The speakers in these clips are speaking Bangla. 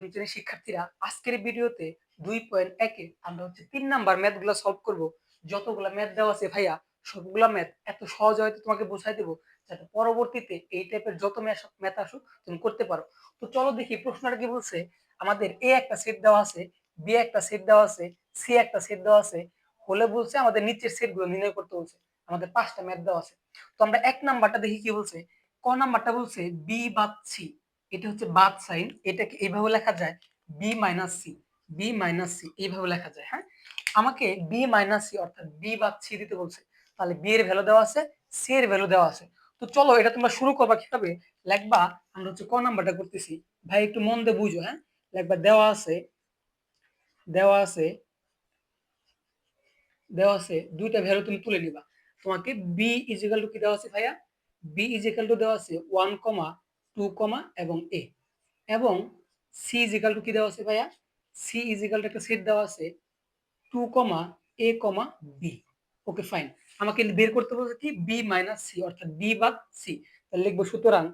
শ্রেণীর শিক্ষার্থীরা আজকের ভিডিওতে 2.1 আমরা 3 নাম্বার ম্যাথ গুলা সলভ করব। যতগুলা ম্যাথ দেওয়া আছে ভাইয়া সবগুলা ম্যাথ এত সহজ হয়তো তোমাকে বোঝাই দেবো যাতে পরবর্তীতে এই টাইপের যত ম্যাথ আসুক তুমি করতে পারো। তো চলো দেখি প্রশ্নটা কি বলছে। আমাদের এ একটা সেট দেওয়া আছে, বি একটা সেট দেওয়া আছে, সি একটা সেট দেওয়া আছে, হলে বলছে আমাদের নিচের সেট গুলো নির্ণয় করতে বলছে। আমাদের 5টা ম্যাথ দেওয়া আছে। তো আমরা 1 নাম্বারটা দেখি কি বলছে। ক নাম্বারটা বলছে বি বাদ সি, এটা হচ্ছে বাদ সাইন, এটাকে এইভাবে লেখা যায় B minus C, B minus C এইভাবে লেখা যায়। হ্যাঁ, আমাকে বি মাইনাস সি অর্থাৎ বি বাদ সি দিতে বলছে। তাহলে বি এর ভ্যালু দেওয়া আছে, সি এর ভ্যালু দেওয়া আছে। তো চলো এটা তোমরা শুরু করবা কিভাবে লিখবা। আমরা ক নাম্বারটা করতেছি, ভাই একটু মন দিয়ে বুঝো। হ্যাঁ, লিখবা দেওয়া আছে, দেওয়া আছে, দেওয়া আছে দুইটা ভ্যালু তুমি তুলে নিবা। তোমাকে বি ইজ ইকুয়াল টু কি দেওয়া আছে ভাইয়া, বি ইজ ইকুয়াল টু দেওয়া আছে 1, 2, এবং এ, এবং সি ইজ ইকুয়াল টু কি দেওয়া আছে ভাইয়া, সি ইজ ইকুয়াল টু একটা সেট দেওয়া আছে 2, এ, বি। Okay fine. আমাকে বের করতে বলছে কি বি মাইনাস সি অর্থাৎ বি বাদ সি। তাহলে লিখবো সুতরাং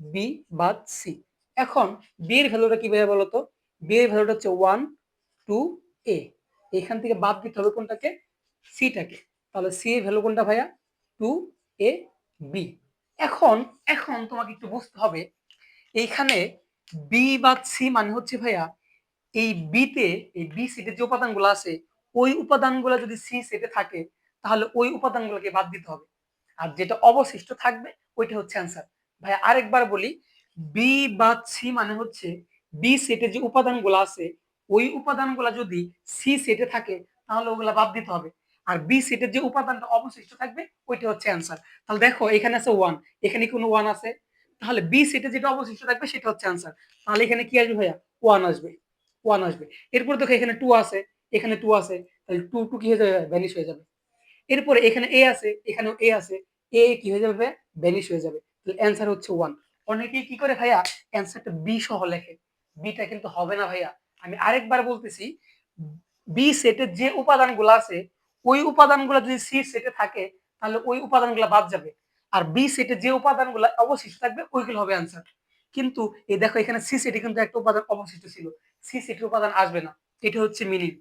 বি বাদ সি। এখন বি এর ভ্যালুটা কি ভাইয়া বলো তো, বি এর ভ্যালুটা হচ্ছে 1, 2, এ। এখান থেকে বাদ দিতে হবে কোনটাকে, সিটাকে। তাহলে সি এর ভ্যালু কোনটা ভাইয়া, 2, এ, বি। এখন এখন তোমাকে একটু বুঝতে হবে এইখানে বি বাদ সি মানে হচ্ছে ভাইয়া এই বিতে, এই বি সেটের যে উপাদানগুলো আছে ওই উপাদানগুলো যদি সি সেটে থাকে তাহলে ওই উপাদানগুলোকে বাদ দিতে হবে, আর যেটা অবশিষ্ট থাকবে ওইটা হচ্ছে অ্যান্সার। ভাই আরেকবার বলি, বি বাদ সি মানে হচ্ছে বি সেটের যে উপাদানগুলো আছে ওই উপাদানগুলো যদি সি সেটে থাকে তাহলে ওগুলা বাদ দিতে হবে, আর বি সেটের যে উপাদানটা অবশিষ্ট থাকবে ওইটা হচ্ছে অ্যান্সার। তাহলে দেখো এখানে আছে 1, এখানে কোনো 1 আছে, তাহলে বি সেটে যেটা অবশিষ্ট থাকবে সেটা হচ্ছে অ্যান্সার। তাহলে এখানে কি আসবে ভাইয়া, 1 আসবে, 1 আসবে। এরপর দেখো এখানে 2 আছে, এখানে 2 আছে, তাহলে 2 2 কি হয়ে যাবে, ভ্যানিশ হয়ে যাবে। এরপরে এখানে এ আছে, এখানেও এ আছে, এ কি হয়ে যাবে, ভ্যানিশ হয়ে যাবে। তাহলে অ্যান্সার হচ্ছে 1। অনেকেই কি করে ভাইয়া অ্যান্সারটা বি সহ লেখে, বিটা কিন্তু হবে না ভাইয়া। আমি আরেকবার বলতেছি, বি সেটের যে উপাদানগুলো আছে ওই উপাদানগুলো যদি সি সেটে থাকে তাহলে ওই উপাদানগুলো বাদ যাবে, আর বি সেটের যে উপাদানগুলো অবশিষ্ট থাকবে ওইগুলো হবে অ্যান্সার। কিন্তু এই দেখো এখানে সি সেটে কিন্তু একটা উপাদান অবশিষ্ট ছিল, সি সেটের উপাদান আসবে না, এটা হচ্ছে মিনিং।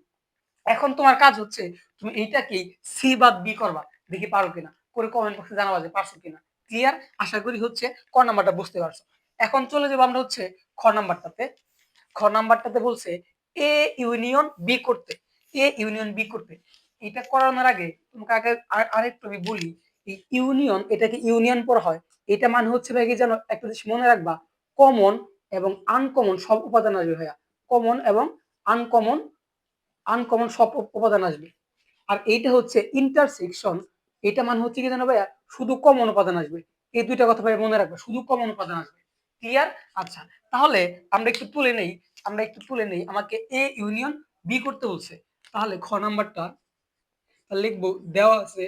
এখন তোমার কাজ হচ্ছে তুমি এইটাকেই সি বাদ বি করবা, দেখি পারো কিনা, করে কমেন্ট বক্সে জানাবা যে পারছো কিনা। ক্লিয়ার? আশা করি হচ্ছে ক নাম্বারটা বুঝতে পারছো। এখন চলে যাবো আমরা হচ্ছে খ নাম্বারটাতে। খ নাম্বারটাতে বলছে এ ইউনিয়ন বি করতে, এ ইউনিয়ন বি করতে। এটা করানোর আগে তোমাকে আগে আরেকটু আমি বলি, এই ইউনিয়ন, এটাকে ইউনিয়ন পড়া হয়, এটা মানে হচ্ছে ভাই কি জানো, একটা জিনিস মনে রাখবা, কমন এবং আনকমন সব উপাদান আসবে ভাইয়া, কমন এবং আনকমন, আনকমন সব উপাদান আসবে। আর এইটা হচ্ছে ইন্টারসেকশন, এটা মানে হচ্ছে কি জানো ভাইয়া, শুধু কমন উপাদান আসবে। এই দুইটা কথা ভাই মনে রাখবে, শুধু কমন উপাদান আসবে। ক্লিয়ার? আচ্ছা, তাহলে আমরা একটু তুলে নেই, আমরা একটু তুলে নেই, আমাকে এ ইউনিয়ন বি করতে বলছে। তাহলে খ নাম্বারটা লিখবো, দেওয়া আছে,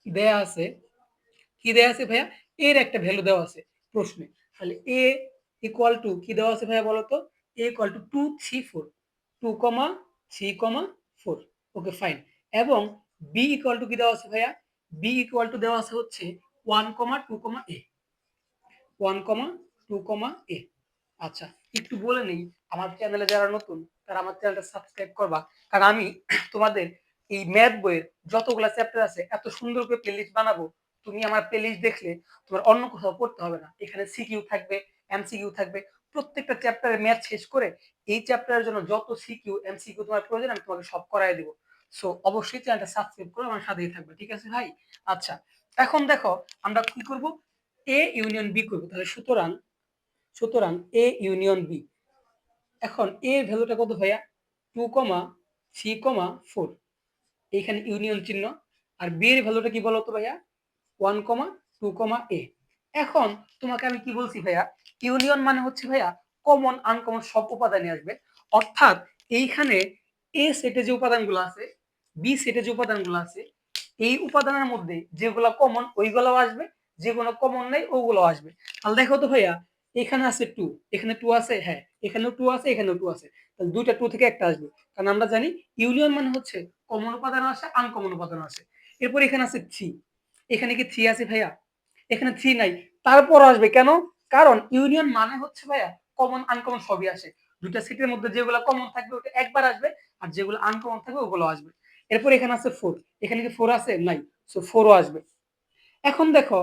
দেয়া আছে, কি দেয়া আছে ভাইয়া, এর একটা ভ্যালু দেওয়া আছে প্রশ্নে। তাহলে এ ইকুয়াল টু কি দেওয়া আছে ভাইয়া বলতো, এ ইকুয়াল টু 2, 3, 4, 2, 3, 4। Okay fine. এবং বি ইকুয়াল টু কি দেওয়া আছে ভাইয়া, বি ইকুয়াল টু দেওয়া আছে হচ্ছে 1, 2, এ, 1, 2, এ। আচ্ছা, একটু বলে নেই, আমার চ্যানেলে যারা নতুন তারা আমার চ্যানেলটা সাবস্ক্রাইব করবা, কারণ আমি তোমাদের এই ম্যাথ বইয়ের যতগুলা চ্যাপ্টার আছে এত সুন্দর করে প্লেলিস্ট বানাবো, তুমি আমার প্লেলিস্ট দেখলে তোমার অন্য কোথাও পড়তে হবে না। এখানে সিকিউ থাকবে, এমসিকিউ থাকবে, প্রত্যেকটা চ্যাপ্টারে ম্যাথ শেষ করে এই চ্যাপ্টারের জন্য যত সিকিউ এমসিকিউ তোমার প্রয়োজন আমি তোমাকে সব করাই দেবো। সো অবশ্যই চ্যানেলটা সাবস্ক্রাইব করে আমার সাথেই থাকবে, ঠিক আছে ভাই? আচ্ছা, এখন দেখো আমরা কি করব, এ ইউনিয়ন বি করবো। তাহলে সুতরাং, সুতরাং এ ইউনিয়ন বি। এখন এ এর ভ্যালুটা কত ভাইয়া, 2, 3, 4, এইখানে ইউনিয়ন চিহ্ন। আর বি এর ভ্যালুটা কি বলতো ভাইয়া, 1, 2, এ। এখন তোমাকে আমি কি বলছি ভাইয়া, ইউনিয়ন মানে হচ্ছে ভাইয়া কমন আনকমন সব উপাদানই আসবে। অর্থাৎ এইখানে এ সেটে যে উপাদানগুলো আছে, বি সেটে যে উপাদানগুলো আছে, এই উপাদানের মধ্যে যেগুলো কমন ওইগুলো আসবে, যেগুলো কমন নাই ওগুলো আসবে। তাহলে দেখো তো ভাইয়া, এখানে আছে 2, এখানে 2 আছে, হ্যাঁ এখানেও 2 আছে, এখানেও 2 আছে, তাহলে দুইটা 2 থেকে একটা আসবে। কারণ আমরা জানি ইউনিয়ন মানে হচ্ছে কমন উপাদান আসে, আনকমন উপাদান আসে। এরপর এখানে আছে 3, এখানে কি 3 আছে ভাইয়া, এখানে 3 নাই, তারপর আসবে কেন, কারণ ইউনিয়ন মানে হচ্ছে ভাইয়া কমন আনকমন সবই আসে। দুইটা সেটের মধ্যে যেগুলো কমন থাকবে ওটা একবার আসবে, আর যেগুলো আনকমন থাকবে ওগুলো আসবে। এরপর এখানে আছে 4, এখানে কি 4 আছে? নাই, সো 4ও আসবে। এখন দেখো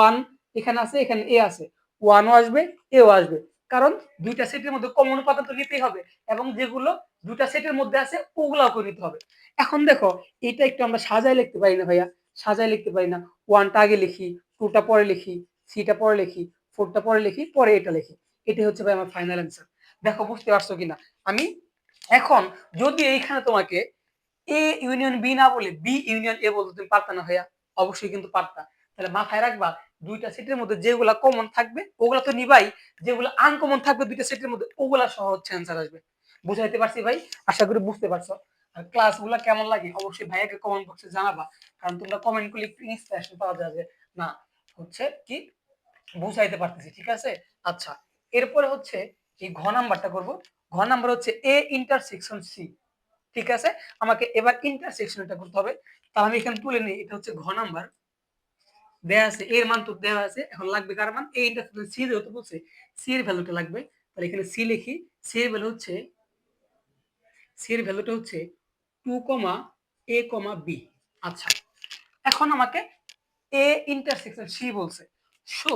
1 এখানে আছে, এখানে এ আছে, 1ও আসবে, এও আসবে, কারণ দুইটা সেটের মধ্যে কমন উপাদান তো নিতেই হবে, এবং যেগুলো দুইটা সেটের মধ্যে আছে ওগুলাও করে নিতে হবে। এখন দেখো এটা একটু আমরা সাজায় লিখতে পারি না ভাইয়া? সাজায় লিখতে পারি না? 1টা আগে লিখি, 2টা পরে লিখি, 3টা পরে লিখি, 4টা পরে লিখি, পরে এটা লিখি। এটাই হচ্ছে ভাই আমার ফাইনাল অ্যান্সার। দেখো বুঝতে পারছো কিনা? আমি এখন যদি এইখানে তোমাকে এ ইউনিয়ন বি না বলে বি ইউনিয়ন এ বলতে তুমি পারতা না ভাইয়া? অবশ্যই কিন্তু পারতা। তাহলে মাথায় রাখবা, দুইটা সেটের মধ্যে যেগুলা কমন থাকবে ওগুলা তো নিবাই, যেগুলো আনকমন থাকবে দুইটা সেটের মধ্যে ওগুলা সহ হচ্ছে অ্যান্সার আসবে। বুঝাইতে পারছি ভাই? আশা করি বুঝতে পারছো। আর ক্লাসগুলো কেমন লাগে অবশ্যই ভাইয়াকে কমেন্ট বক্সে জানাবা, কারণ তোমরা কমেন্ট করলে একটু ইন্সপিরেশন পাওয়া যাবে না হচ্ছে কি বুঝাইতে পারতেছি, ঠিক আছে? আচ্ছা, এরপরে হচ্ছে এই ঘ নাম্বারটা করব। ঘ নাম্বার হচ্ছে এ ইন্টারসেকশন সি, ঠিক আছে? আমাকে এবার ইন্টারসেকশনটা করতে হবে। তাহলে আমি এখানে তুলে নিই, এটা হচ্ছে ঘ নাম্বার দেয়া আছে, এর মান তো দেওয়া আছে, এখন লাগবে কার মান? এই ইন্টারসেকশন সি যেহেতু বলছে, সি এর ভ্যালুটা লাগবে। তাহলে এখানে সি লিখি, সি এর ভ্যালু হচ্ছে, সি এর ভ্যালুটা হচ্ছে 2 এ বি। আচ্ছা, এখন আমাকে এ ইন্টারসেকশন সি বলছে। সো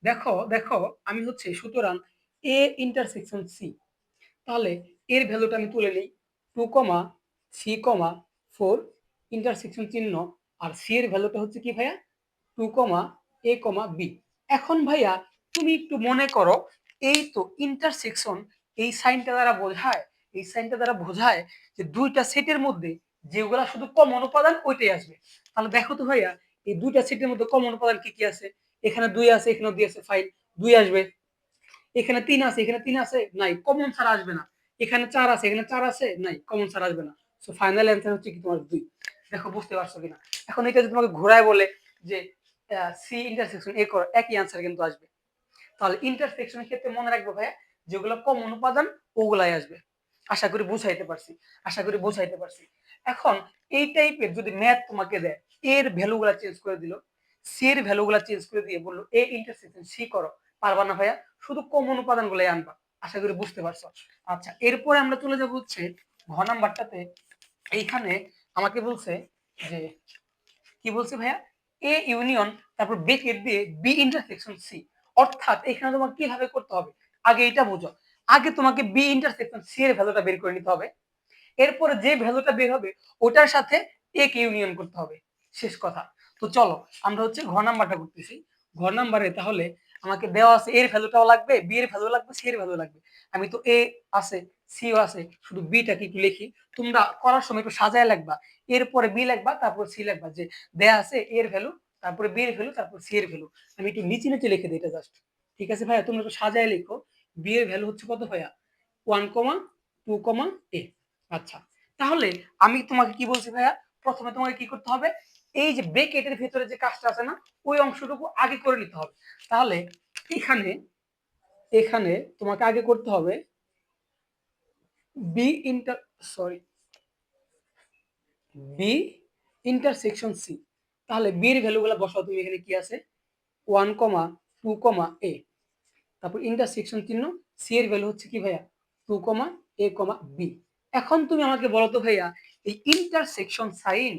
দেখো আমি হচ্ছে, সুতরাং এ ইন্টারসেকশন সি, তাহলে এর ভ্যালুটা আমি তুলে নিই, 2 সি 4 ইন্টারসেকশন চিহ্ন, আর সি এর ভ্যালুটা হচ্ছে কি ভাইয়া? 2 এ বি। এখন ভাইয়া তুমি একটু মনে করো, এই তো ইন্টারসেকশন, এই সাইনটা দ্বারা বোঝায়, এই সাইনটা দ্বারা বোঝায় যে দুইটা সেটের মধ্যে যেগুলা শুধু কমন উপাদান ওইটাই আসবে। তাহলে দেখো তো ভাইয়া, এই দুইটা সেটের মধ্যে কমন উপাদান কি কি আছে? এখানে 2 আছে, এখানে 2 আছে, ফাইন, 2 আসবে। এখানে 3 আছে, এখানে 3 আছে, নাই, কমন ছাড়া আসবে না। এখানে 4 আছে, এখানে 4 আছে, নাই, কমন ছাড়া আসবে না। সো ফাইনাল অ্যান্সার হচ্ছে কি তোমার 2। দেখো বুঝতে পারছো কিনা? এখন এটা যদি তোমাকে ঘোরায় বলে যে সি ইন্টারসেকশন এ করো, একই অ্যান্সার কিন্তু আসবে। তাহলে ইন্টারসেকশনের ক্ষেত্রে মনে রাখবো ভাইয়া, যেগুলো কমন উপাদান ওগুলাই আসবে। আশা করি বুঝাইতে পারছি, আশা করি বুঝাইতে পারছি। এখন এই টাইপের যদি ম্যাথ তোমাকে দেয়, এর ভ্যালুগুলা চেঞ্জ করে দিল, সি এর ভ্যালুগুলা চেঞ্জ করে দিয়ে বললো এ ইন্টারসেকশন সি করো, পারবা না ভাইয়া? শুধু কমন উপাদান গুলাই আনবা। আশা করি বুঝতে পারছো। আচ্ছা, এরপরে আমরা চলে যাবো হচ্ছে ঘ নাম্বারটাতে। এইখানে আমাকে বলছে যে, কি বলছে ভাইয়া? এ ইউনিয়ন, তারপর ব্রেকেট দিয়ে বি ইন্টারসেকশন সি। অর্থাৎ এখানে তোমাকে কিভাবে করতে হবে আগে এটা বুঝো। আগে তোমাকে বি ইন্টারসেকশন সি এর ভ্যালুটা বের করে নিতে হবে, এরপরে যে ভ্যালুটা বের হবে ওটার সাথে এ কে ইউনিয়ন করতে হবে, শেষ কথা। তো চলো আমরা হচ্ছে ঘ নাম্বারটা করতেছি। ঘ নাম্বারে তাহলে আমাকে দেওয়া আছে, এর ভ্যালুটাও লাগবে, বি এর ভ্যালু লাগবে, সি এর ভ্যালু লাগবে। আমি তো এ আছে, সিও আছে, শুধু বিটাকে একটু লিখি। তোমরা করার সময় একটু সাজায় লাগবা, এরপরে বি লাগবা, তারপর সি লাগবা, যে দেয়া আছে এর ভ্যালু, তারপরে বি এর ভ্যালু, তারপর সি এর ভ্যালু। আমি একটু নিচে নিচে লিখে দিই এটা জাস্ট, ঠিক আছে ভাইয়া? তোমরা একটু সাজায় লিখো। বি এর ভ্যালু হচ্ছে কত ভাইয়া? 1 2 এ। আচ্ছা, তাহলে আমি তোমাকে কি বলছি ভাইয়া? প্রথমে তোমাকে কি করতে হবে? এই যে ব্রেকেটের ভিতরে যে কাজটা আছে না, ওই অংশটুকু আগে করে নিতে হবে। তাহলে এখানে এখানে তোমাকে আগে করতে হবে B inter sorry B intersection C. তাহলে বি এর ভ্যালুগুলো বসাও তুমি। এখানে কি আছে? 1 2 এ, তারপর ইন্টারসেকশন চিহ্ন, সি এর ভ্যালু হচ্ছে কি ভাইয়া? 2 এ বি। এখন তুমি আমাকে বলো তো ভাইয়া, এই ইন্টারসেকশন সাইন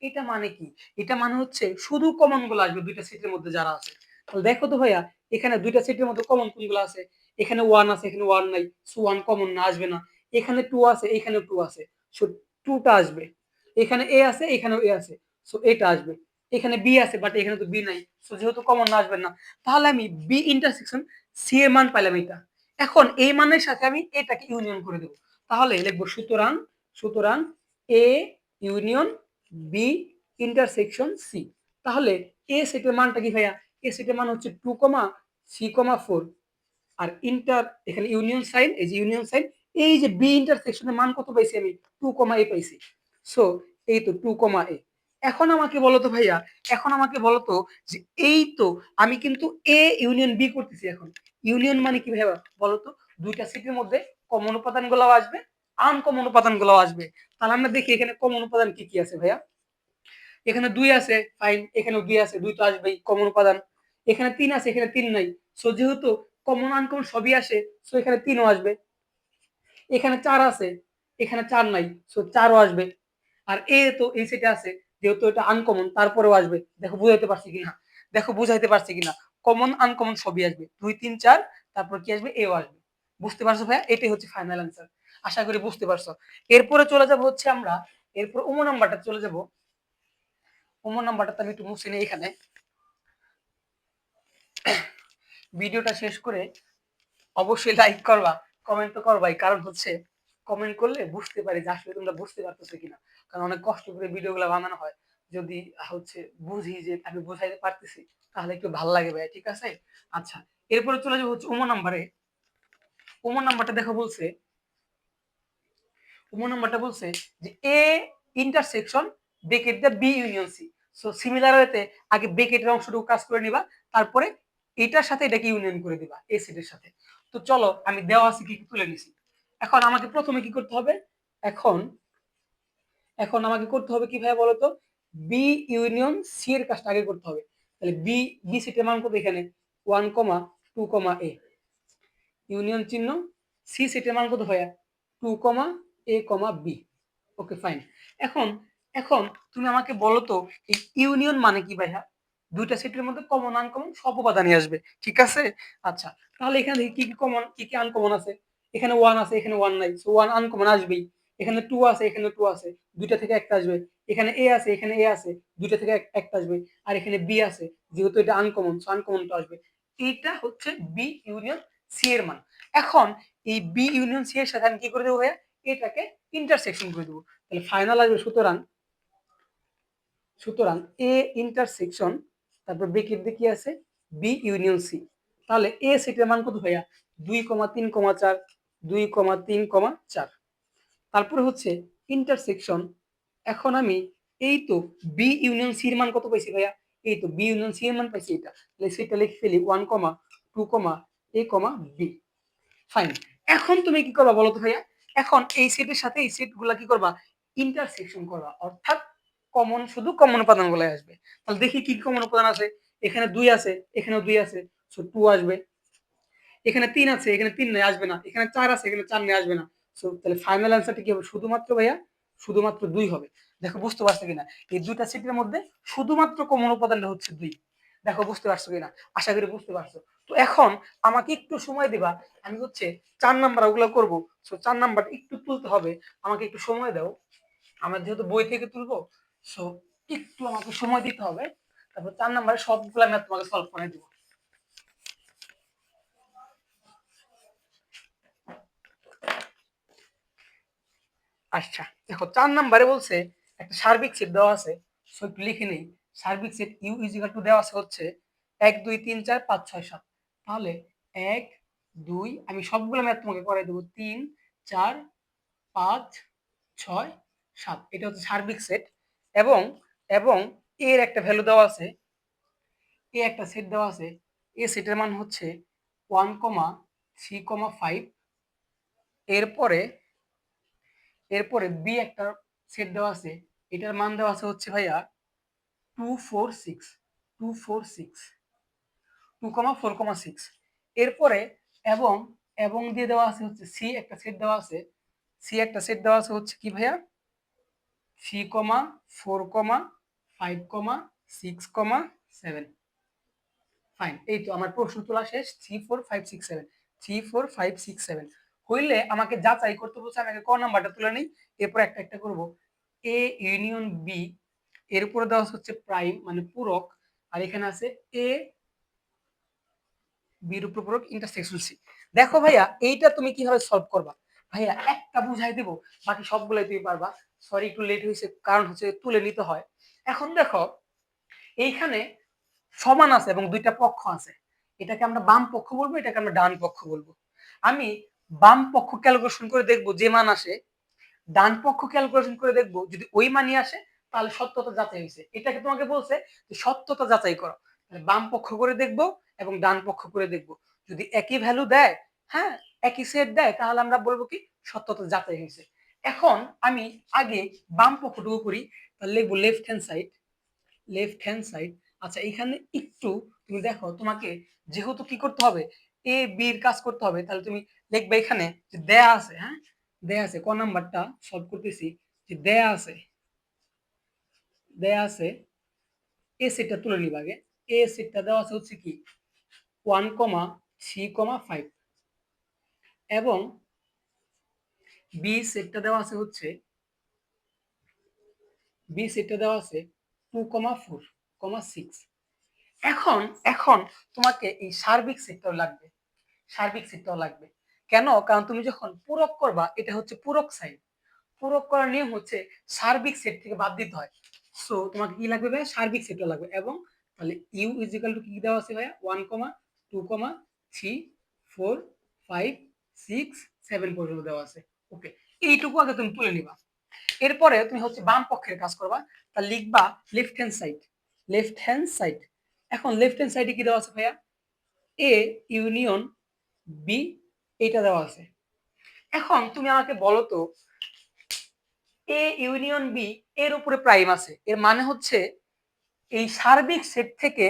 এটা মানে কি? এটা মানে হচ্ছে শুধু কমন গুলো আসবে দুইটা সেটের মধ্যে যারা আছে। তাহলে দেখো তো ভাইয়া, এখানে দুইটা সেটের মধ্যে কমন কোনগুলো আছে? এখানে 1 আছে, এখানে 1 নাই, সো 1 কমন না, আসবে না। এখানে 2 আছে, এখানে 2 আছে, সো 2টা আসবে। এখানে এ আছে, এখানেও এ আছে, সো এটা আসবে। এখানে বি আছে, বাট এখানে তো বি নাই, সো যেহেতু কমন না, আসবে না। তাহলে আমি বি ইন্টারসেকশন সি এর মান পাইলাম এটা। এখন এই মানের সাথে আমি এটাকে ইউনিয়ন করে দেব। তাহলে লিখবো সুতরাং A union B intersection C. তাহলে এ সেটের মানটা কি ভাইয়া? এ সেটের মান হচ্ছে 2 সি 4, আর ইন্টার এখানে ইউনিয়ন সাইন, এই যে ইউনিয়ন সাইন, এই যে বি ইন্টারসেকশনের মান কত পাইছি আমি? 2 এ পাইছি। সো এই তো 2 এ। এখন আমাকে বলো তো ভাইয়া, এখন আমাকে বলো তো যে, এই তো আমি কিন্তু এ ইউনিয়ন বি করতেছি। এখন ইউনিয়ন মানে কি ভাইয়া বলো তো? দুইটা সেটের মধ্যে কমন উপাদান গুলাও আসবে, আনকমন উপাদান গুলাও আসবে। তাহলে আমরা দেখি এখানে কমন উপাদান কি কি আছে ভাইয়া। এখানে 2 আছে, ফাইন, এখানেও 2 আছে, 2 তো আসবেই কমন উপাদান। এখানে 3 আছে, এখানে 3 নাই, সো যেহেতু কমন আনকমন সবই আসে, সো এখানে 3ও আসবে। এখানে 4 আছে, এখানে 4 নাই, সো 4ও আসবে। আর এ তো এই সেটে আছে, যেহেতু এটা আনকমন তারপরেও আসবে। দেখো বুঝাইতে পারছি কিনা, দেখো বুঝাইতে পারছি কিনা, কমন আনকমন সবই আসবে, 2 3 4, তারপর কি আসবে, এও আসবে। বুঝতে পারছো ভাইয়া? এটাই হচ্ছে ফাইনাল অ্যান্সার। আশা করি বুঝতে পারছো। এরপরে চলে যাব হচ্ছে আমরা, এরপর ওমো নাম্বারটা চলে যাব। ওমো নাম্বারটা আমি একটু মুছে নিই এখানে। ভিডিওটা শেষ করে অবশ্যই লাইক করবা, কমেন্ট তো করবাই, কারণ হচ্ছে কমেন্ট করলে বুঝতে পারি যে আসলে তোমরা বুঝতে পারতেছো কিনা। কারণ অনেক কষ্ট করে ভিডিওগুলো বানানো হয়, যদি হচ্ছে বুঝি যে আমি বোঝাইতে পারতেছি তাহলে একটু ভালো লাগে ভাই, ঠিক আছে? আচ্ছা, এরপরে চলে যাবো হচ্ছে ওমো নাম্বারে। ওমো নাম্বারটা দেখো বলছে, ওমো নাম্বারটা বলছে যে A intersection bracket the B union C. So similar ওয়েতে আগে ব্রেকেটের অংশটুকু কাজ করে নিবা, তারপরে এটার সাথে এটাকে ইউনিয়ন করে দিবা এ সেটের সাথে। তো চলো আমি দেওয়া আছে কি তুলে নিছি। এখন আমাকে প্রথমে কি করতে হবে, এখন এখন আমাকে করতে হবে কি ভাই বলতো, বি ইউনিয়ন সি এর কাজটা আগে করতে হবে। তাহলে বি বি সেটের মান কত এখানে 1 2 এ, ইউনিয়ন চিহ্ন, সি সেটের মান কত ভাইয়া 2 এ বি। Okay fine. এখন এখন তুমি আমাকে বলো তো এই ইউনিয়ন মানে কি ভাইয়া? দুইটা সেটের মধ্যে কমন আনকমন সব উপাদানই আসবে, ঠিক আছে? আচ্ছা, তাহলে এখানে দেখি কি কি কমন কি কি আনকমন আছে। এখানে 1 আছে, এখানে 1 নাই, সো 1 আনকমন আসবেই। এখানে 2 আছে, এখানে 2 আছে, দুইটা থেকে একটা আসবে। এখানে এ আছে, এখানে এ আছে, দুইটা থেকে একটা আসবে। আর এখানে বি আছে, যেহেতু এটা আনকমন, সো আনকমনটা আসবে। এইটা হচ্ছে বি ইউনিয়ন সি এর মান। এখন এই বি ইউনিয়ন সি এর সাথে আমি কি করে দেবো ভাইয়া, এটাকে ইন্টারসেকশন করে দেবো। তাহলে ফাইনাল আসবে, সুতরাং সুতরাং এ ইন্টারসেকশন, তারপর ব্রেকেট দিয়ে কি আছে, বি ইউনিয়ন সি। তাহলে এ সেটের মান কত ভাইয়া 2 3 4, 2 3 4। তারপরে হচ্ছে ইন্টারসেকশন। এখন আমি এই তো বি ইউনিয়ন সি এর মান কত পাইছি ভাইয়া, এই তো বি ইউনিয়ন সি এর মান পাইছি, এটা তাহলে সেটা লিখে ফেলি 1 2 এ বি। ফাইন। এখন তুমি কি করবা বলো তো ভাইয়া, এখন এই সেটের সাথে এই সেট গুলা কি করবা, ইন্টারসেকশন করবা, অর্থাৎ কমন, শুধু কমন উপাদান গুলাই আসবে। তাহলে দেখি কি কমন উপাদান আছে। এখানে 2 আছে, এখানেও 2 আছে, সো 2 আসবে। এখানে 3 আছে, এখানে 3 নেই, আসবে না। এখানে 4 আছে, এখানে 4 নেই, আসবে না। সো তাহলে ফাইনাল অ্যান্সারটা কি হবে, শুধুমাত্র ভাইয়া শুধুমাত্র 2 হবে। দেখো বুঝতে পারছো কিনা, এই দুইটা সেটের মধ্যে শুধুমাত্র কমন উপাদানটা হচ্ছে 2। দেখো বুঝতে পারছো কিনা, আশা করি বুঝতে পারছো। তো এখন আমাকে একটু সময় দিবা, আমি হচ্ছে 4 নাম্বার ওগুলো করব। সো 4 নাম্বার একটু তুলতে হবে, আমাকে একটু সময় দাও। আমার যেহেতু বই থেকে তুলবো, সো একটু আমাকে সময় দিতে হবে। তারপর 4 নাম্বারে সবগুলা ম্যাথ তোমাকে সলভ করে দিব। আচ্ছা, দেখো 4 নাম্বারে বলছে একটা সার্বিক সেট দেওয়া আছে, সো একটু লিখে নেই। সার্বিক set U is equal to দেওয়া আছে হচ্ছে 1 2 3 4 5 6 7। তাহলে 1 2, আমি সবগুলো ম্যাথ তোমাকে করে দেবো, 3 4 5 6 7, এটা হচ্ছে সার্বিক সেট। এবং এবং এর একটা ভ্যালু দেওয়া আছে, এ একটা সেট দেওয়া আছে, এ সেটের মান হচ্ছে 1 3 5। এরপরে এরপরে বি একটা সেট দেওয়া আছে, এটার মান দেওয়া আছে হচ্ছে ভাইয়া 2 4 6, 2 4 6, 2 4 6। এরপরে এবং এবং দিয়ে দেওয়া আছে হচ্ছে সি একটা সেট দেওয়া আছে, সি একটা সেট দেওয়া আছে হচ্ছে কি ভাইয়া 3 4 5 6 7। ফাইন, এই তো আমার প্রশ্ন তোলা শেষ। 3 4 5 6 7, 3 4 5 6 7 হইলে আমাকে যাচাই করতে বলছে, আমি আগে ক নাম্বারটা তুলে নিই, এরপর একটা একটা করব। এ ইউনিয়ন বি, এর উপরে দেওয়া হচ্ছে প্রাইম মানে পূরক, আর এখানে আছে এ বির উপর পূরক ইন্টারসেকশন সি। দেখো ভাইয়া এইটা তুমি কিভাবে সলভ করবা, ভাইয়া একটা বুঝাই দেবো, বাকি সবগুলাই তুমি পারবা। সরি একটু লেট হয়েছে, কারণ হচ্ছে তুলে নিতে হয়। এখন দেখো এইখানে সমান আছে এবং দুইটা পক্ষ আছে, এটাকে আমরা বাম পক্ষ বলবো, এটাকে আমরা ডান পক্ষ বলবো। আমি বাম পক্ষ ক্যালকুলেশন করে দেখবো যে মান আসে, ডান পক্ষ ক্যালকুলেশন করে দেখবো যদি ওই মানই আসে তাহলে সত্যতা যাচাই হয়েছে। এটাকে তোমাকে বলছে যে সত্যতা যাচাই করো। তাহলে বাম পক্ষ করে দেখবো এবং ডান পক্ষ করে দেখবো, যদি একই ভ্যালু দেয়, হ্যাঁ একই সেট দেয়, তাহলে আমরা বলবো কি সত্যতা যাচাই হয়েছে। এখন আমি আগে বাম পক্ষটুকু করি, তাহলে লিখবো left hand side, left hand side. আচ্ছা এখানে একটু তুমি দেখো, তোমাকে যেহেতু কি করতে হবে, এ বির কাজ করতে হবে, তাহলে তুমি লিখবে এখানে যে দেয়া আছে, হ্যাঁ দেয়া আছে, ক নাম্বারটা সলভ করতেছি, যে দেয়া আছে এ সেটটা তুলে নিবা আগে। এ সেটটা দেওয়া আছে হচ্ছে কি 1,3,5 এবং বি সেটটা দেওয়া আছে হচ্ছে 2,4,6। এখন এখন তোমাকে এই সার্বিক সেটটাও লাগবে। কেন? কারণ তুমি যখন পূরক করবা, এটা হচ্ছে পূরক সাইন, পূরক করার নিয়ম হচ্ছে সার্বিক সেট থেকে বাদ দিতে হয়। সো তোমাকে কি লাগবে ভাইয়া? সার্বিক সেটটা লাগবে। এবং তাহলে ইউ ইজ ইকাল টু কি দেওয়া আছে ভাইয়া? 1,2,3,4,5,6,7 পর্যন্ত দেওয়া আছে। ওকে, এইটুকু আগে তুমি তুলে নিবা। এরপরে তুমি হচ্ছে বাম পক্ষের কাজ করবা, তা লিখবা লেফট হ্যান্ড সাইড। এখন লেফট হ্যান্ড সাইডে কি দেওয়া আছে ভাইয়া? এ ইউনিয়ন বি, এটা দেওয়া আছে। এখন তুমি আমাকে বলো তো, এ ইউনিয়ন বি এর উপরে প্রাইম আছে, এর মানে হচ্ছে এই সার্বিক সেট থেকে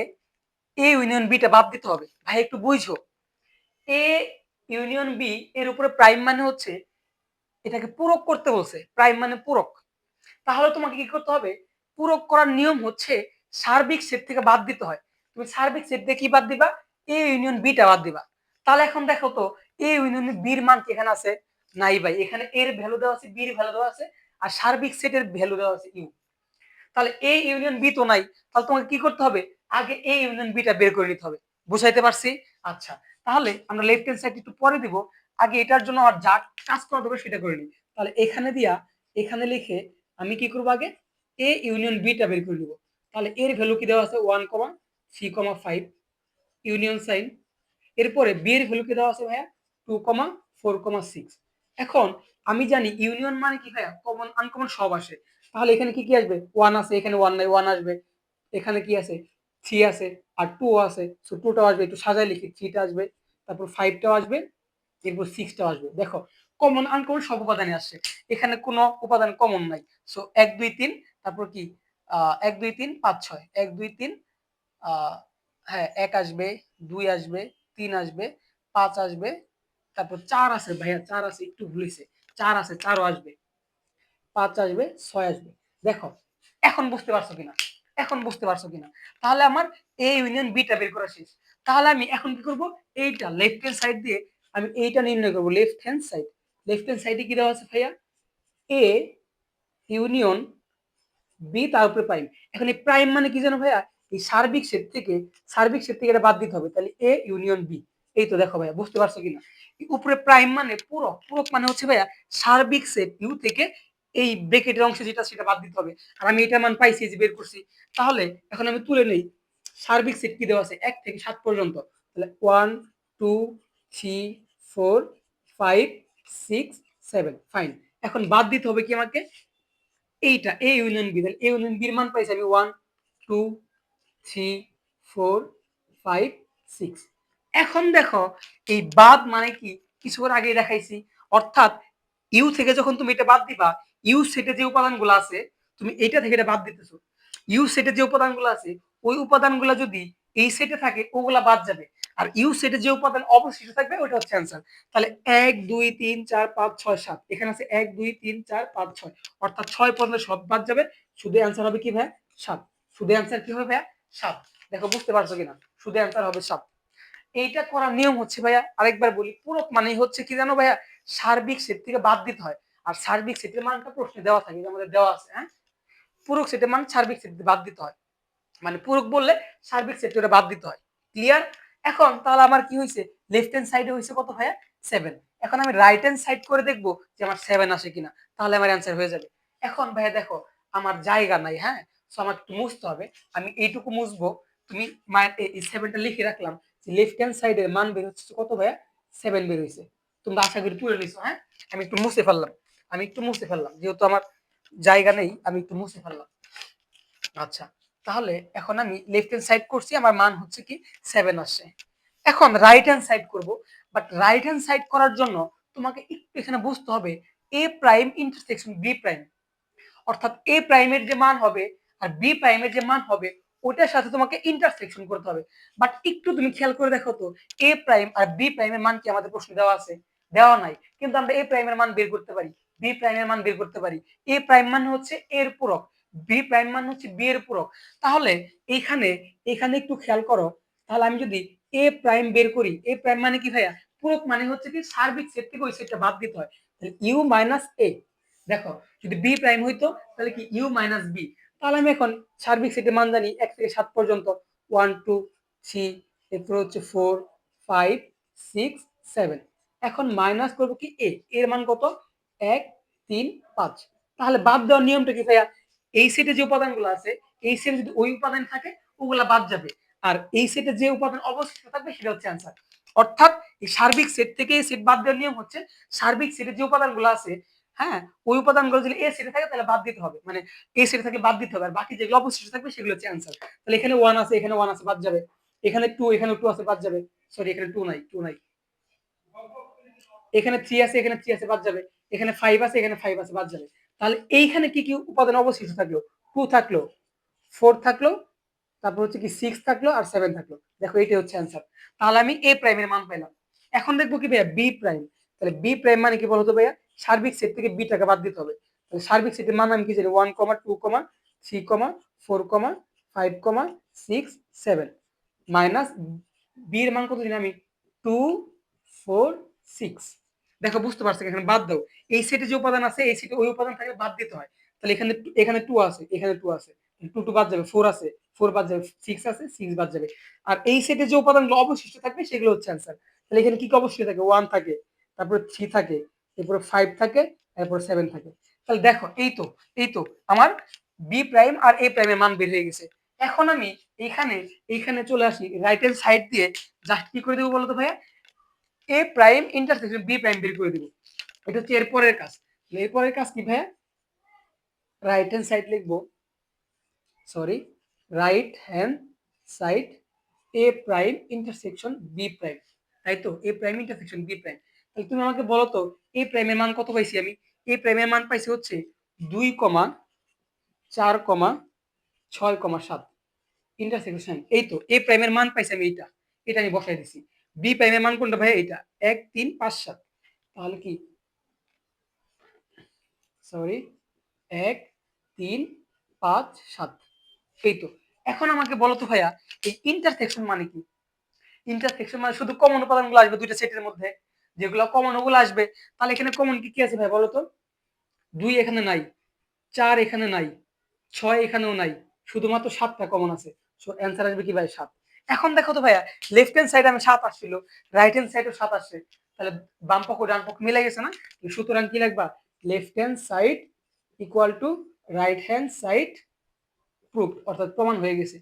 এ ইউনিয়ন বিটা বাদ দিতে হবে। ভাই একটু বুঝো, এ ইউনিয়ন বি এর উপরে প্রাইম মানে হচ্ছে এটাকে পূরক করতে বলছে, প্রাইম মানে পূরক। তাহলে তোমাকে কি করতে হবে? পূরক করার নিয়ম হচ্ছে সার্বিক সেট থেকে বাদ দিতে হয়। তুমি সার্বিক সেট দিয়ে কি বাদ দিবা? এ ইউনিয়ন বিটা বাদ দিবা। তাহলে এখন দেখো তো, এ ইউনিয়ন বির মান কি এখানে আছে? নাই ভাই, এখানে এর ভ্যালু দেওয়া আছে, বির ভ্যালু দেওয়া আছে, আর সার্বিক সেটের ভ্যালু দেওয়া আছে ইউ। তাহলে এ ইউনিয়ন বি তো নাই, তাহলে তোমাকে কি করতে হবে? আগে এ ইউনিয়ন বিটা বের করে নিতে হবে। বুঝাইতে পারছি? আচ্ছা, তাহলে আমরা লেফট হ্যান্ড সাইড একটু পরে দিব, আগে এটার জন্য আর যা কাজ করা হবে সেটা করে নিই। তাহলে এখানে দিয়া এখানে লিখে আমি কি করবো? আগে এ ইউনিয়ন বিটা বের করে নিব। তাহলে এর ভ্যালু কি দেওয়া আছে? 1,3,5 ইউনিয়ন সাইন। এরপরে বি এর ভ্যালু কি দেওয়া আছে ভাইয়া? 2,4,6। এখন আমি জানি ইউনিয়ন মানে কি ভাইয়া? কমন আনকমন সব আসে। তাহলে এখানে কি কি আসবে? 1 আছে, এখানে 1 নাই, 1 আসবে। এখানে কি আছে? 3 আছে আর 2 আছে, সো 2টাও আসবে। একটু সাজায় লিখি, 3টা আসবে, তারপর 5টাও আসবে, এরপর 6টাও আসবে। দেখো, কমন আনকমন সব উপাদানে আসছে, এখানে কোনো উপাদান কমন নাই। সো 1 2 3, তারপর কি 1 2 3 5 6, 1 2 3 হ্যাঁ 1 আসবে, 2 আসবে, 3 আসবে, 5 আসবে, তারপর 4 আছে ভাইয়া, 4 আছে, একটু ভুলিছে, 4 আছে, 4ও আসবে, 5 আসবে, 6 আসবে। দেখো, এখন বুঝতে পারছো কিনা? তাহলে আমার এ ইউনিয়ন বিটা বের করা শেষ। তাহলে আমি এখন কি করব? এইটা লেফট হ্যান্ড সাইড দিয়ে আমি এইটা নির্ণয় করব। লেফট হ্যান্ড সাইডে কি দেওয়া আছে ভাইয়া? এ ইউনিয়ন বি, তার উপরে প্রাইম। এখন এই প্রাইম মানে কি জানো ভাইয়া? এই সার্বিক সেট থেকে এটা বাদ দিতে হবে। তাহলে এ ইউনিয়ন বি। এই তো দেখো ভাইয়া, বুঝতে পারছো কিনা? উপরে প্রাইম মানে পূরক মানে হচ্ছে ভাইয়া সার্বিক সেট ইউ থেকে এই ব্র্যাকেটের অংশ যেটা সেটা বাদ দিতে হবে। আর আমি এটা মান পাইছি, যে বের করছি। তাহলে এখন আমি তুলে নেই, সার্বিক সেট কি দেওয়া আছে? 1 থেকে 7 পর্যন্ত। তাহলে 1 2 3 4 5 6 7, ফাইন। এখন বাদ দিতে হবে কি আমাকে? এইটা এ ইউনিয়ন বি। তাহলে এ ইউনিয়ন বির মান পাইছি আমি 1 2 3 4 5 6। এখন দেখো, এই বাদ মানে কি? কিছুক্ষণ আগে দেখাইছি। অর্থাৎ ইউ থেকে যখন তুমি এটা বাদ দিবা, ইউ সেটে যে উপাদানগুলো আছে, তুমি এইটা থেকে এটা বাদ দিতেছো। ইউ সেটে যে উপাদানগুলো আছে, ওই উপাদানগুলো যদি এই সেটে থাকে, ওগুলা বাদ যাবে। আর ইউ সেটে যে উপাদান অবশিষ্ট থাকবে, ওটা হচ্ছে অ্যান্সার। তাহলে 1 2 3 4 5 6 7, এখানে আছে 1 2 3 4 5 6, অর্থাৎ 6 পর্যন্ত সব বাদ যাবে। শুধু অ্যান্সার হবে কি ভাই? 7। শুধু অ্যান্সার কি হবে ভাই? 7। দেখো, বুঝতে পারছো কিনা? শুধু অ্যান্সার হবে 7। এইটা করার নিয়ম হচ্ছে ভাইয়া, আরেকবার বলি, পূরক মানে হচ্ছে কি জানো ভাইয়া? সার্বিক সেট থেকে বাদ দিতে হয়। আর সার্বিক সেটের মানটা প্রশ্নে দেওয়া থাকে, যে আমাদের দেওয়া আছে, হ্যাঁ পূরক সেটের মান সার্বিক সেট থেকে বাদ দিতে হয়। মানে পূরক বললে সার্বিক সেট থেকে বাদ দিতে হয়। ক্লিয়ার? এখন তাহলে আমার কি হয়েছে? লেফট হ্যান্ড সাইডে হয়েছে কত ভাইয়া? 7। এখন আমি রাইট হ্যান্ড সাইড করে দেখবো যে আমার 7 আসে কিনা, তাহলে আমার অ্যান্সার হয়ে যাবে। এখন ভাইয়া দেখো, আমার জায়গা নাই, হ্যাঁ সো আমার একটু মুছতে হবে। আমি এইটুকু মুছবো। তুমি এই 7টা লিখে রাখলাম, যে লেফট হ্যান্ড সাইডের মান বের হচ্ছে কত ভাইয়া? 7 বের হয়েছে। তোমরা আশা করি তুলে নিছো, হ্যাঁ আমি একটু মুছে ফেললাম যেহেতু আমার জায়গা নেই, আমি একটু মুছে ফেললাম। আচ্ছা, তাহলে এখন আমি লেফট হ্যান্ড সাইড করছি, আমার মান হচ্ছে কি 7 আসছে। এখন রাইট হ্যান্ড সাইড করব, বাট রাইট হ্যান্ড সাইড করার জন্য তোমাকে একটু এখানে বুঝতে হবে এ প্রাইম ইন্টারসেকশন বি প্রাইম। অর্থাৎ এ প্রাইমের যে মান হবে আর বি প্রাইমের যে মান হবে, ওটার সাথে তোমাকে ইন্টারসেকশন করতে হবে। বাট একটু তুমি খেয়াল করে দেখো তো, এ প্রাইম আর বি প্রাইমের মান কি আমাদের প্রশ্ন দেওয়া আছে? দেওয়া নাই, কিন্তু আমরা এ প্রাইমের মান বের করতে পারি, বি প্রাইমের মান বের করতে পারি। এ প্রাইম মান হচ্ছে এর পূরক, বি প্রাইম মান হচ্ছে বি এর পূরক। তাহলে এখানে এখানে একটু খেয়াল করো, তাহলে আমি যদি এ প্রাইম বের করি, এ প্রাইম মানে কি ভাইয়া? পূরক মানে হচ্ছে কি সার্বিক সেট থেকে ওই সেটটা বাদ দিতে হয়। তাহলে ইউ মাইনাস এ, দেখো যদি বি প্রাইম হইতো তাহলে কি ইউ মাইনাস বি। তাহলে আমি এখন সার্বিক সেটের মান জানি 1 থেকে 7 পর্যন্ত, 1 2 3, এরপর হচ্ছে 4 5 6 7। এখন মাইনাস করব কি এ, এর মান কত? 1 3 5। তাহলে বাদ দেওয়ার নিয়মটা কি ভাইয়া? এই সেটে যে উপাদানগুলো আছে, এই সেটে যদি ওই উপাদান থাকে ওগুলা বাদ যাবে, আর এই সেটে যে উপাদান অবশিষ্ট থাকবে সেটা হচ্ছে অ্যান্সার। অর্থাৎ এই সার্বিক সেট থেকে এই সেট বাদ দেওয়ার নিয়ম হচ্ছে সার্বিক সেটে যে উপাদানগুলো আছে, হ্যাঁ, ওই উপাদানগুলো যদি এ সেটে থাকে তাহলে বাদ দিতে হবে, মানে এ সেটে থাকলে বাদ দিতে হবে, আর বাকি যেগুলো অবশিষ্ট থাকবে সেগুলো হচ্ছে অ্যান্সার। তাহলে এখানে 1 আছে, এখানে 1 আছে, বাদ যাবে। এখানে 2, এখানে 2 আছে, বাদ যাবে। সরি, এখানে 2 নাই, 2 নাই। এখানে 3 আছে, এখানে 3 আছে, বাদ যাবে। এখানে 5 আছে, এখানে 5 আছে, বাদ যাবে। তাহলে এইখানে কি কি উপাদান অবশিষ্ট থাকলো? 2 থাকলো, 4 থাকলো, তারপর হচ্ছে কি 6 থাকলো, আর 7 থাকলো। দেখো এইটা হচ্ছে অ্যান্সার। তাহলে আমি এ প্রাইমের মান পাইলাম। এখন দেখবো কি ভাইয়া বি প্রাইম। তাহলে বি প্রাইম মানে কি বলতো ভাইয়া? সার্বিক সেট থেকে বি টাকে বাদ দিতে হবে। তাহলে সার্বিক সেটের মান আমি কি জানি? 1 2 3 4 5 6 7 মাইনাস বি এর মান কত জানি আমি? 2 4 6। দেখো বুঝতে পারছো, এখানে বাদ দাও। এই সেটে যে উপাদান আছে এই সেটে ওই উপাদান থাকলে বাদ দিতে হয়। তাহলে এখানে এখানে 2 আছে, এখানে 2 আছে, 2 2 বাদ যাবে, 4 আছে, 4 বাদ যাবে, 6 আছে, 6 বাদ যাবে। আর এই সেটে যে উপাদানগুলো অবশিষ্ট থাকবে সেগুলো হচ্ছে অ্যান্সার। তাহলে এখানে কি কি অবশিষ্ট থাকে? 1 থাকে, তারপরে 3 থাকে, এরপরে 5 থাকে, এরপরে 7 থাকে। তাহলে দেখো এই তো আমার বি প্রাইম আর এ প্রাইমের মান বের হয়ে গেছে। এখন আমি এইখানে এইখানে চলে আসি, রাইট হ্যান্ড সাইড দিয়ে জাস্ট কি করে দেবো বলতো ভাইয়া? এ প্রাইম ইন্টারসেকশন বি প্রাইম বের করে দেবো। এটা হচ্ছে এরপরের কাজ। এরপরের কাজ কি ভাইয়া? রাইট হ্যান্ড সাইড লিখবো, সরি, রাইট হ্যান্ড সাইড এ প্রাইম ইন্টারসেকশন বি প্রাইম, তাই তো? এ প্রাইম ইন্টারসেকশন বি প্রাইম। তাহলে তুমি আমাকে বলো তো, এ প্রাইমের মান কত পাইছি আমি? এ প্রাইমের মান পাইছি হচ্ছে 2 4 6 7 ইন্টারসেকশন। এই তো এ প্রাইমের মান পাইছি আমি, এইটা এটা আমি বসাই দিছি। বি প্রাইমের মান কোনটা ভাই? এইটা 1 3 5 7। তাহলে কি, সরি, 1 3 5 7। এই তো। এখন আমাকে বলো তো ভাইয়া, এই ইন্টারসেকশন মানে কি? ইন্টারসেকশন মানে শুধু কমন উপাদানগুলো আসবে দুইটা সেটের মধ্যে, যেগুলো কমন ওগুলো আসবে। তাহলে এখানে কমন কি কি আছে ভাই বলো তো? 2 এখানে নাই, 4 এখানে নাই, 6 এখানেও নাই, শুধুমাত্র 7টা কমন আছে। সো অ্যান্সার আসবে কি ভাই? 7। এখন দেখো তো ভাইয়া, লেফট হ্যান্ড সাইডে আমি 7 আসছিল, রাইট হ্যান্ড সাইডেও 7 আসছে। তাহলে বাম পক্ষ ডান পক্ষ মিলে গেছে না? সুতরাং কি লিখবা? Left hand side equal to right hand side proof, অর্থাৎ প্রমাণ হয়ে গেছে,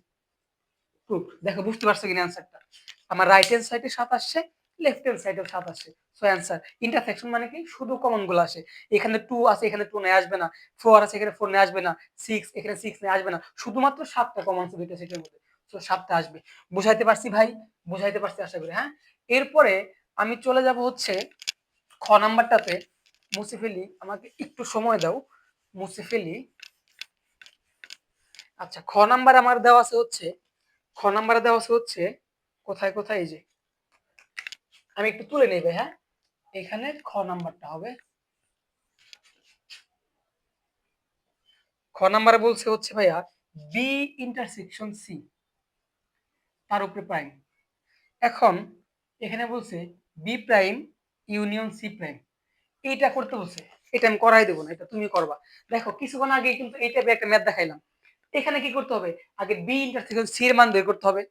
প্রুফ। দেখো বুঝতে পারছো কিনা অ্যান্সারটা? আমার রাইট হ্যান্ড সাইডে 7 আসছে, লেফট হ্যান্ড সাইডেও 7 আসছে। So answer. ইন্টারসেকশন মানে কি? শুধু কমন গুলো আসে। এখানে 2 আছে, এখানে 2 নেই, আসবে না। 4 আছে, এখানে 4 নেই, আসবে না। 6 এখানে 6 নেই, আসবে না। শুধুমাত্র 7টা কমন আছে দুইটা সেটের মধ্যে। সো 7টা আসবে। বুঝাইতে পারছি ভাই? বুঝাইতে পারছি আশা করি, হ্যাঁ। এরপরে আমি চলে যাব হচ্ছে খ নাম্বারটাতে। মুছে ফেলি, আমাকে একটু সময় দাও, মুছে ফেলি। আচ্ছা, খ নাম্বার আমার দেওয়া আছে হচ্ছে, খ নাম্বারে দেওয়া আছে হচ্ছে কোথায় কোথায়, এই যে আমি একটু তুলে নেবে, হ্যাঁ। এখানে খ নাম্বারটা হবে, খ নাম্বারে বলছে হচ্ছে ভাইয়া বি ইন্টারসেকশন সি, তার উপরে প্রাইম। এখন এখানে বলছে B prime union C prime, এইটা করতে বলছে। এটা আমি করাই দেবো না, এটা তুমি করবা। দেখো কিছুক্ষণ আগে কিন্তু এই টাইপের একটা ম্যাথ দেখাইলাম। এখানে কি করতে হবে? আগে বি ইন্টারসেকশন সি এর মান বের করতে হবে,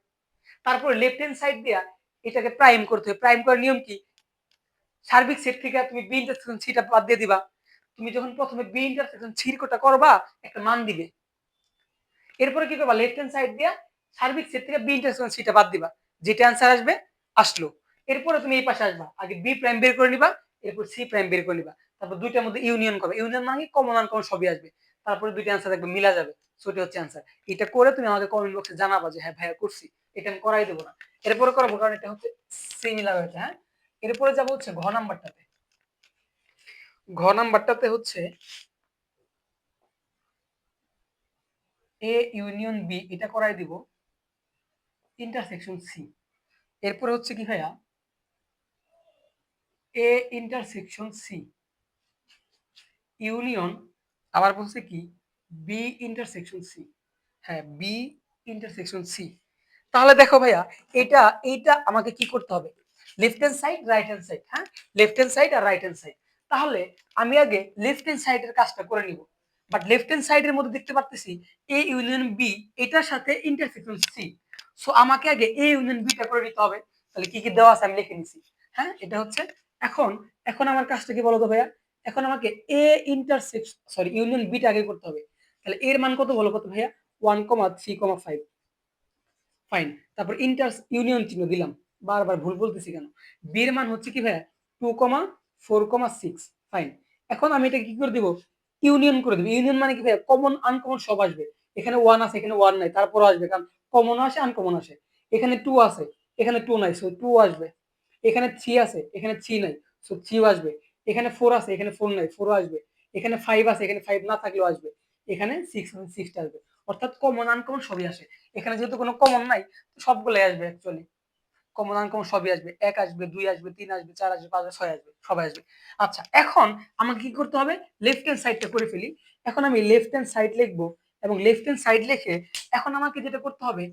তারপর লেফট হ্যান্ড সাইড দিয়া এটাকে প্রাইম করতে হবে। প্রাইম করার নিয়ম কি? সার্বিক সেট থেকে তুমি বি ইন্টারসেকশন সিটা বাদ দিয়ে দিবা। তুমি যখন প্রথমে বি ইন্টারসেকশন সির কোটা করবা, একটা মান দিবে। এরপরে কি করবা? লেফট হ্যান্ড সাইড দিয়া সার্বিক সেট থেকে বি ইন্টারসেকশন সিটা বাদ দিবা, যেটা অ্যান্সার আসবে আসলো। এরপরে তুমি এই পাশে আসবা, আগে বি প্রাইম বের করে নিবা, এরপর সি প্রাইম বের করে নিবা, তারপর দুইটার মধ্যে ইউনিয়ন করবে। ইউনিয়ন মানে কমন আনকমন সবই আসবে, তারপরে দুইটা অ্যান্সার দেখবে মিলা যাবে। সেটা হচ্ছে অ্যান্সার। এটা করে তুমি আমাকে কমেন্ট বক্সে জানাবা যে হ্যাঁ ভাইয়া করছি। এটা আমি করাই দেবো না, এরপরে করাবো, কারণ এটা হচ্ছে সিমিলার হয়েছে, হ্যাঁ। এরপরে যাবো হচ্ছে ঘ নাম্বারটাতে। ঘ নাম্বারটাতে হচ্ছে এ ইউনিয়ন বি এটা করাই দিব ইন্টারসেকশন সি। এরপরে হচ্ছে কি ভাইয়া এ ইন্টারসেকশন সি ইউনিয়ন আবার বলছে কি বি ইন্টারসেকশন সি। হ্যাঁ, বি ইন্টারসেকশন সি। তাহলে দেখো ভাইয়া এটা এইটা আমাকে কি করতে হবে, left hand side right hand side, হ্যাঁ লেফট হ্যান্ড সাইড আর রাইট হ্যান্ড সাইড। তাহলে আমি আগে লেফট হ্যান্ড সাইডের কাজটা করে নিব, বাট লেফট হ্যান্ড সাইডের মধ্যে দেখতে পাচ্ছি এ ইউনিয়ন বি এটার সাথে ইন্টারসেকশন সি। সো আমাকে আগে এ ইউনিয়ন বিটা করে নিতে হবে। তাহলে কি কি দেওয়া আছে আমি লিখে নিছি। হ্যাঁ, এটা হচ্ছে এখন এখন আমার কাজটা কি বলতো ভাইয়া, এখন আমাকে A intersection sorry union beta আগে করতে হবে। তাহলে এর মান কত বলো কত ভাইয়া 1,3,5। ফাইন, তারপর ইন্টার ইউনিয়ন চিহ্ন দিলাম, বারবার ভুল বলতেছি কেন। বি এর মান হচ্ছে কি ভাইয়া 2,4,6। ফাইন, এখন আমি এটা কি করে দিব ইউনিয়ন করে দেবো। ইউনিয়ন মানে কি ভাইয়া কমন আনকমন সব আসবে। এখানে ওয়ান আছে এখানে ওয়ান নাই তারপরও আসবে, কারণ কমন আসে আনকমন আসে। এখানে টু আছে এখানে টু নাই সো টু আসবে। এখানে থ্রি আছে এখানে থ্রি নাই সো থ্রিও আসবে। এখানে ফোর আছে এখানে ফোর নাই ফোরও আসবে। এখানে ফাইভ আছে এখানে ফাইভ না থাকলেও আসবে। এখানে সিক্স আছে সিক্সটা আসবে। অর্থাৎ কমন আনকমন সবই আসে। এখানে যেহেতু কোনো কমন নাই সবগুলাই আসবে অ্যাকচুয়ালি, কমন আনকমন সবই আসবে। এক আসবে দুই আসবে তিন আসবে চার আসবে পাঁচ আসবে ছয় আসবে সবাই আসবে। আচ্ছা, এখন আমাকে কি করতে হবে লেফট হ্যান্ড সাইডটা করে ফেলি। এখন আমি লেফট হ্যান্ড সাইড লিখবো এবং লেফট হ্যান্ড সাইড লিখে এখন আমাকে যেটা করতে হবে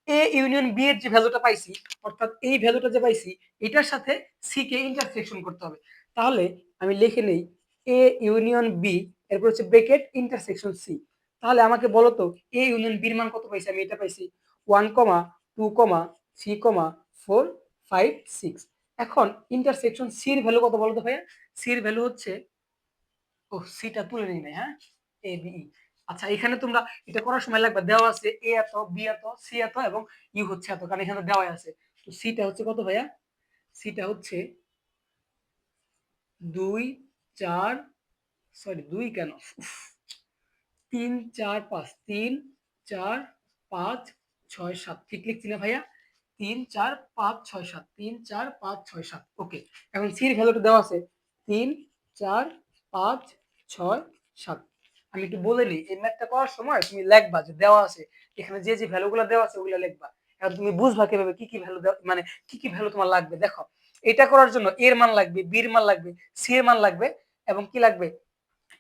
এ ইউনিয়ন বি এর যে ভ্যালুটা পাইছি অর্থাৎ এই ভ্যালুটা যে পাইছি এটার সাথে সি কে ইন্টারসেকশন করতে হবে। তাহলে আমি লিখে নেই এ ইউনিয়ন বি এরপর হচ্ছে ব্রেকেট ইন্টারসেকশন সি। তাহলে আমাকে বলো তো এ ইউনিয়ন বির মান কত পাইছি, আমি এটা পাইছি 1,2,3,4,5,6। এখন ইন্টারসেকশন সির ভ্যালু কত বলো তো ভাইয়া, সির ভ্যালু হচ্ছে ও সিটা তুলে নিই নাই, হ্যাঁ এ বি ই। আচ্ছা, এখানে তোমরা এটা করার সময় লাগবে দেওয়া আছে এ এত বি এত সি এত এবং ইউ হচ্ছে এত, কারণ এখানে দেওয়া আছে। তো সিটা হচ্ছে কত ভাইয়া, সিটা হচ্ছে 2 4 সরি 2 কেন উফ, 3 4 5 3 4 5 6 7 ঠিক লিখছি না ভাইয়া, 3 4 5 6 7 3 4 5 6 7। ওকে, এখন সির ভ্যালুটা দেওয়া আছে 3 4 5 6 7। আমি একটু বলে নিই এই ম্যাথটা করার সময় তুমি লিখবা যে দেওয়া আছে এখানে যে যে ভ্যালুগুলো দেওয়া আছে ওগুলো লিখবা। এখন তুমি বুঝবা কিভাবে কি কি ভ্যালু মানে কি কি ভ্যালু তোমার লাগবে। দেখো, এটা করার জন্য এর মান লাগবে বির মান লাগবে সি এর মান লাগবে এবং কি লাগবে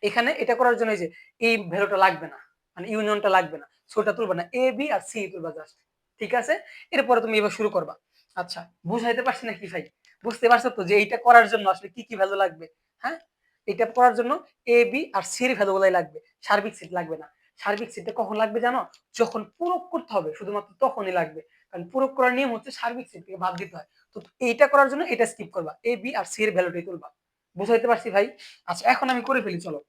এখানে এটা করার জন্য এই যে এই ভ্যালুটা লাগবে না, মানে ইউনিয়নটা লাগবে না, সোটা তুলবা না, A B R C তুলবা just. ঠিক আছে, এরপরে তুমি এবার শুরু করবা। আচ্ছা, বুঝাইতে পারছি না কি ভাই, বুঝতে পারছো তো যে এইটা করার জন্য আসলে কি কি ভ্যালু লাগবে। হ্যাঁ, এটা করার জন্য এ বি আর সি এর ভ্যালুগুলাই লাগবে, সার্বিক সেট লাগবে না। সার্বিক সেটটা কখন লাগবে জানো, যখন পূরক করতে হবে শুধুমাত্র তখনই লাগবে, কারণ পূরক করার নিয়ম হচ্ছে সার্বিক সেট থেকে বাদ দিতে হয়। তো এইটা করার জন্য এটা স্কিপ করবা, এ বি আর সি এর ভ্যালুটাই তুলবা। বুঝাইতে পারছি ভাই? আচ্ছা, এখন আমি করে ফেলি চলো,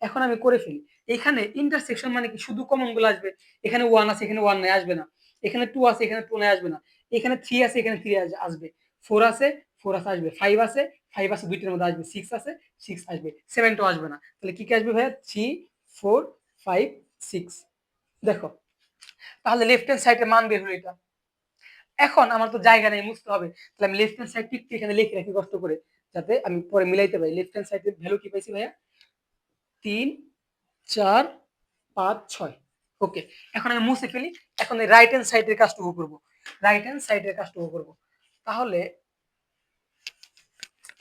এখন আমি করে ফেলি। এখানে ইন্টারসেকশন মানে কি শুধু কমন গুলো আসবে। এখানে ওয়ান আছে এখানে ওয়ান নাই আসবে না। এখানে টু আছে এখানে টু নাই আসবে না। এখানে থ্রি আছে এখানে থ্রি আসবে। ফোর আছে ফোর আছে আসবে। ফাইভ আছে দুইটার মধ্যে আসবে। সিক্স আছে সিক্স আসবে। সেভেনটাও আসবে না। তাহলে কি কি আসবে ভাইয়া 3 4 5 6। দেখো, তাহলে লেফট হ্যান্ড সাইডের মান বের হলো এটা। এখন আমার তো জায়গা নেই মুছতে হবে, তাহলে আমি লেফট হ্যান্ড সাইড টিপতে এখানে লিখে রাখি কষ্ট করে, যাতে আমি পরে মিলাইতে পারি। লেফট হ্যান্ড সাইডের ভ্যালু কি পাইছি ভাইয়া 3 4 5 6। ওকে, এখন আমি মুছে ফেলি। এখন এই রাইট হ্যান্ড সাইডের কাজটুকু করব, রাইট হ্যান্ড সাইডের কাজটুকু করব। তাহলে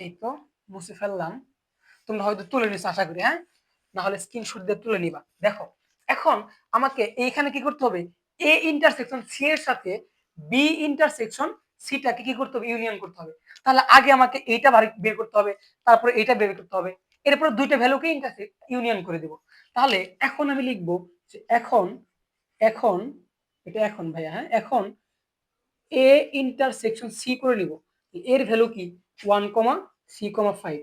এই তো মুছে ফেললাম। তোমরা হয়তো তুলে নিছো আশা করি, হ্যাঁ না হলে স্ক্রিনশট দিয়ে তুলে নিবা। দেখো, এখন আমাকে এইখানে কি করতে হবে এ ইন্টারসেকশন সি এর সাথে বি ইন্টারসেকশন সিটাকে কি করতে হবে ইউনিয়ন করতে হবে। তাহলে আগে আমাকে এইটা বের করতে হবে, তারপরে এইটা বের করতে হবে, এরপর দুইটা ভ্যালুকে ইউনিয়ন করে দেব। তাহলে এখন আমি লিখবো যে এখন এখন এটা এখন ভাইয়া, হ্যাঁ এখন এ ইন্টারসেকশন সি করে নিব। এর ভ্যালু কি 1,3,5।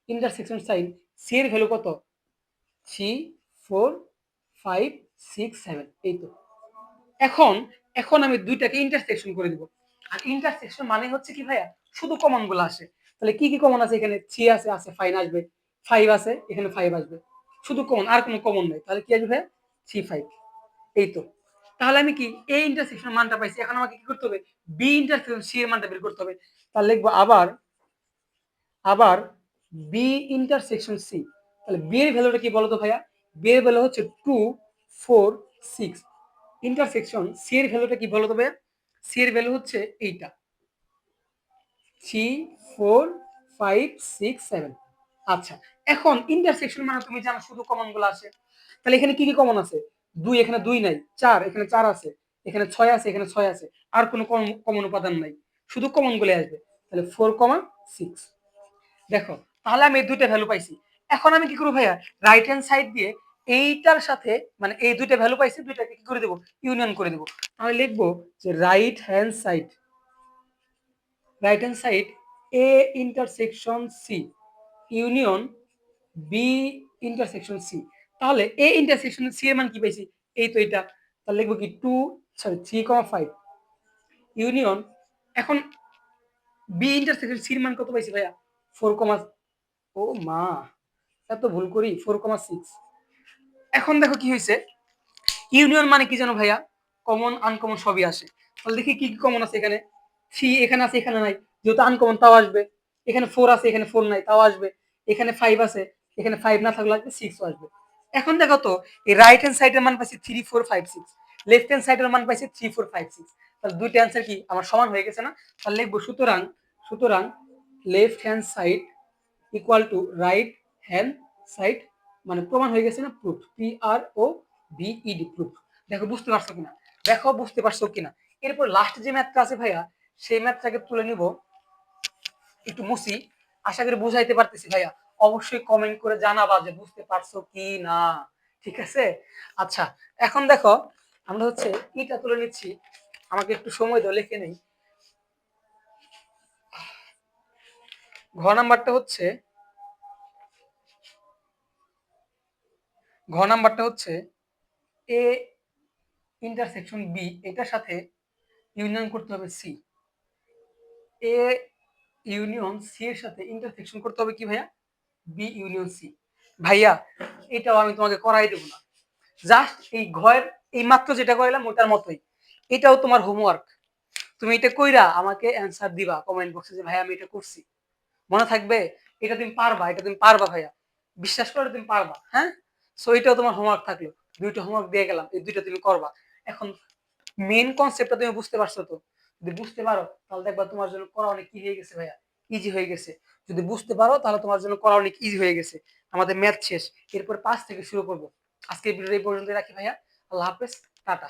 ইন্টারসেকশন সাইন সি এর ভ্যালু কত 3 4 5 6 7। এই তো এখন এখন আমি দুইটাকে ইন্টারসেকশন করে দিব। আর ইন্টারসেকশন মানে হচ্ছে কি ভাইয়া শুধু কমন গুলো আসে। তাহলে কি কি কমন আছে, এখানে থ্রি আছে আছে ফাইন আসবে, ফাইভ আছে এখানে ফাইভ আসবে, শুধু কমন আর কোনো কমন নাই। তাহলে কি আসবে ভাইয়া 3 5। এই তো, তাহলে আমি কি এই ইন্টারসেকশন মানটা পাইছি। এখন আমাকে কি করতে হবে বি ইন্টারসেকশন সি এর মানটা বের করতে হবে। তাহলে লিখবো আবার আবার বি ইন্টারসেকশন সি। তাহলে বি এর ভ্যালুটা কি বলতো ভাইয়া, বি এর ভ্যালু হচ্ছে 2 4 6 ইন্টারসেকশন সি এর ভ্যালুটা কি বলো তবে? সি এর ভ্যালু হচ্ছে এইটা 3 4 5 6 7। আচ্ছা, এখন ইন্টারসেকশন মানে তুমি জানো শুধু কমন গুলো আসে। তাহলে এখানে কি কি কমন আছে? 2, এখানে 2 নাই, 4 এখানে 4 আছে, এখানে 6 আছে, এখানে 6 আছে, আর কোনো কমন উপাদান নাই, শুধু কমন গুলো আসবে। তাহলে 4,6। দেখো, তাহলে আমি এই দুইটা ভ্যালু পাইছি। এখন আমি কি করব ভাইয়া? রাইট হ্যান্ড সাইড দিয়ে এইটার সাথে মানে এই দুইটা ভ্যালু পাইছি, দুইটাকে কি করে দেব? ইউনিয়ন করে দেব। আমি লিখবো যে right hand side A intersection C union B intersection C. তাহলে এ ইন্টারসেকশন সি এর মান কি পাইছি? এই তো এটা। তাহলে লিখবো কি 3,5 ইউনিয়ন। এখন বি ইন্টারসেকশন সি এর মান কত পাইছি ভাইয়া? 4, ও মা, এত ভুল করি, 4,6। এখন দেখো কি হয়েছে, ইউনিয়ন মানে কি জানো ভাইয়া? কমন আনকমন সবই আসে। তাহলে দেখি কি কি কমন আছে এখানে। 3 এখানে আছে, এখানে নাই, যেহেতু আনকমন তাও আসবে। এখানে 4 আছে, এখানে 4 নাই, তাও আসবে। এখানে 5 আছে, এখানে 5 না থাকলে আসবে, 6 আসবে। এখন দেখো তো, এই রাইট হ্যান্ড সাইডের মান পাইছি 3 4 5 6, লেফট হ্যান্ড সাইডের মান পাইছি 3 4 5 6। তাহলে দুইটা অ্যান্সার কি আমার সমান হয়ে গেছে না? তাহলে লিখবো সুতরাং left hand side equal to right hand side, মানে প্রমাণ হয়ে গেছে না? Proof, PROVED, proof. দেখো বুঝতে পারছো কিনা? দেখো বুঝতে পারছো কিনা? এরপর লাস্ট যে ম্যাথটা আছে ভাইয়া, সেই ম্যাথটাকে তুলে নিব, একটু মুছি। আশা করি বুঝাইতে পারতেছি ভাইয়া। অবশ্যই কমেন্ট করে জানাবা যে বুঝতে পারছো কি না। ঠিক আছে? আচ্ছা, এখন দেখো আমরা হচ্ছে এটা তুলে নিচ্ছি। আমাকে একটু সময় দাও, লিখে নেই। ঘ নাম্বারটা হচ্ছে এ ইন্টারসেকশন বি, এটার সাথে ইউনিয়ন করতে হবে সি। এ ইউনিয়ন সি এর সাথে ইন্টারসেকশন করতে হবে কি ভাইয়া? B union C. ভাইয়া এটাও আমি তোমাকে করাই দেবো না, জাস্ট এই ঘয়ের এই মাত্র যেটা করাইলাম ওটার মতোই। এটাও তোমার হোমওয়ার্ক। তুমি এটা কইরা আমাকে অ্যান্সার দিবা কমেন্ট বক্সে যে ভাই আমি এটা করছি। মনে থাকবে? এটা তুমি পারবা ভাইয়া, বিশ্বাস করে তুমি পারবা। হ্যাঁ, সো এটাও তোমার হোমওয়ার্ক থাকলো। দুইটা হোমওয়ার্ক দিয়ে গেলাম, এই দুইটা তুমি করবা। এখন মেইন কনসেপ্টটা তুমি বুঝতে পারছো তো? যদি বুঝতে পারো তাহলে দেখবা তোমার জন্য করা অনেক কি হয়ে গেছে ভাইয়া, ইজি হয়ে গেছে। যদি বুঝতে পারো তাহলে তোমার জন্য করা অনেক ইজি হয়ে গেছে। আমাদের ম্যাথ শেষ, এরপর 5 থেকে শুরু করব। আজকে ভিডিও এই পর্যন্ত রাখি ভাইয়া। আল্লাহ হাফেজ, টাটা।